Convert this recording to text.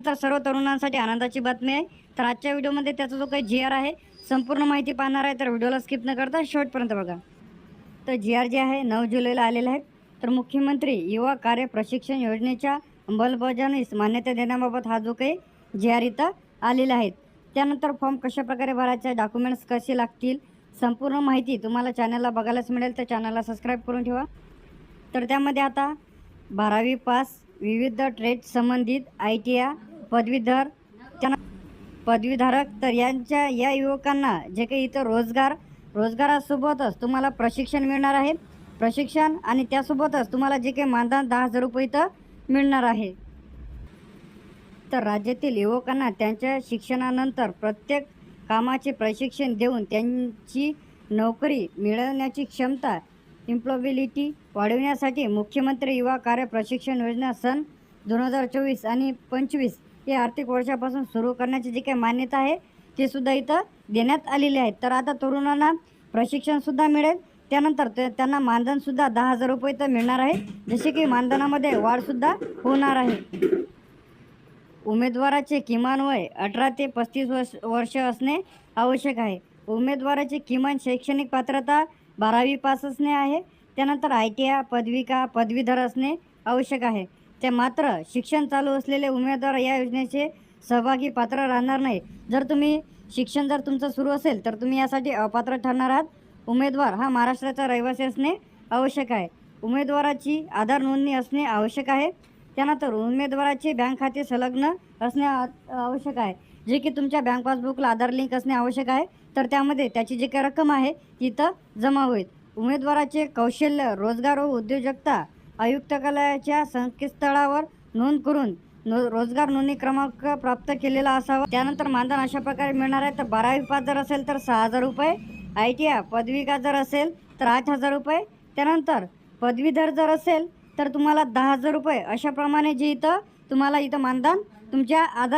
तर सर्व तरुणांसाठी आनंदाची बातमी आहे. तर आजच्या व्हिडिओमध्ये त्याचा जो काही GR आहे संपूर्ण माहिती पाहणार आहे. तर व्हिडिओला स्किप न करता शेवटपर्यंत बघा. तर GR जे आहे 9 जुलैला आलेलं आहे. तर मुख्यमंत्री युवा कार्य प्रशिक्षण योजनेच्या अंमलबजावणीस मान्यता देण्याबाबत हा जो काही GR इथं आलेला आहे. त्यानंतर फॉर्म कशाप्रकारे भरायचा, डॉक्युमेंट्स कसे लागतील, संपूर्ण माहिती तुम्हाला चॅनलला बघायलाच मिळेल. तर चॅनलला सबस्क्राईब करून ठेवा. तर त्यामध्ये आता 12वी पास, विविध ट्रेड संबंधित ITI पदवीधर, त्यांना पदवीधारक, तर या युवकांना जे काही इथं रोजगारासोबतच तुम्हाला प्रशिक्षण मिळणार आहे. प्रशिक्षण आणि त्यासोबतच तुम्हाला जे काही मानधन 10,000 रुपये इथं मिळणार आहे. तर राज्यातील युवकांना त्यांच्या शिक्षणानंतर प्रत्येक कामाचे प्रशिक्षण देऊन त्यांची नोकरी मिळवण्याची क्षमता इम्प्लॉयबिलिटी वाढविण्यासाठी मुख्यमंत्री युवा कार्य प्रशिक्षण योजना सन 2024 आणि 25 या आर्थिक वर्षापासून सुरू करण्याची जी काही मान्यता आहे ते सुद्धा इथं देण्यात आलेली आहे. तर आता तरुणांना प्रशिक्षणसुद्धा मिळेल. त्यानंतर त्यांना मानधनसुद्धा 10,000 रुपये इथं मिळणार आहे. जसे की मानधनामध्ये वाढसुद्धा होणार आहे. उमेदवाराचे किमान वय 18 ते 35 वर्ष असणे आवश्यक आहे. उमेदवाराची किमान शैक्षणिक पात्रता 12वी पास असणे आहे. त्यानंतर ITI पदवीधर असणे आवश्यक आहे. ते मात्र शिक्षण चालू असलेले उमेदवार या योजनेचे सहभागी पात्र राहणार नाही. जर शिक्षण तुमचं सुरू असेल तर तुम्ही यासाठी अपात्र ठरणार आहात. उमेदवार हा महाराष्ट्राचा रहिवासी असणे आवश्यक आहे. उमेदवाराची आधार नोंदणी असणे आवश्यक आहे. त्यानंतर उमेदवाराचे बँक खाते संलग्न असणे आवश्यक आहे. जे की तुमच्या बँक पासबुकला आधार लिंक असणे आवश्यक आहे. तर त्यामध्ये त्याची जी काही रक्कम आहे तिथं जमा होईल. उमेदवाराचे कौशल्य, रोजगार व उद्योजकता आयुक्तालयाच्या संकेतस्थळावर नोंद करून रोजगार नोंदणी क्रमांक प्राप्त केलेला असावा. त्यानंतर मानधन अशा प्रकारे मिळणार आहे. तर 12वी पास जर असेल तर 6,000 रुपये, ITI पदविका जर असेल तर 8,000 रुपये, त्यानंतर पदवीधर जर असेल तर तुम्हाला 10,000 रुपये, अशाप्रमाणे जे तुम्हाला इथं मानधन तुमच्या आधार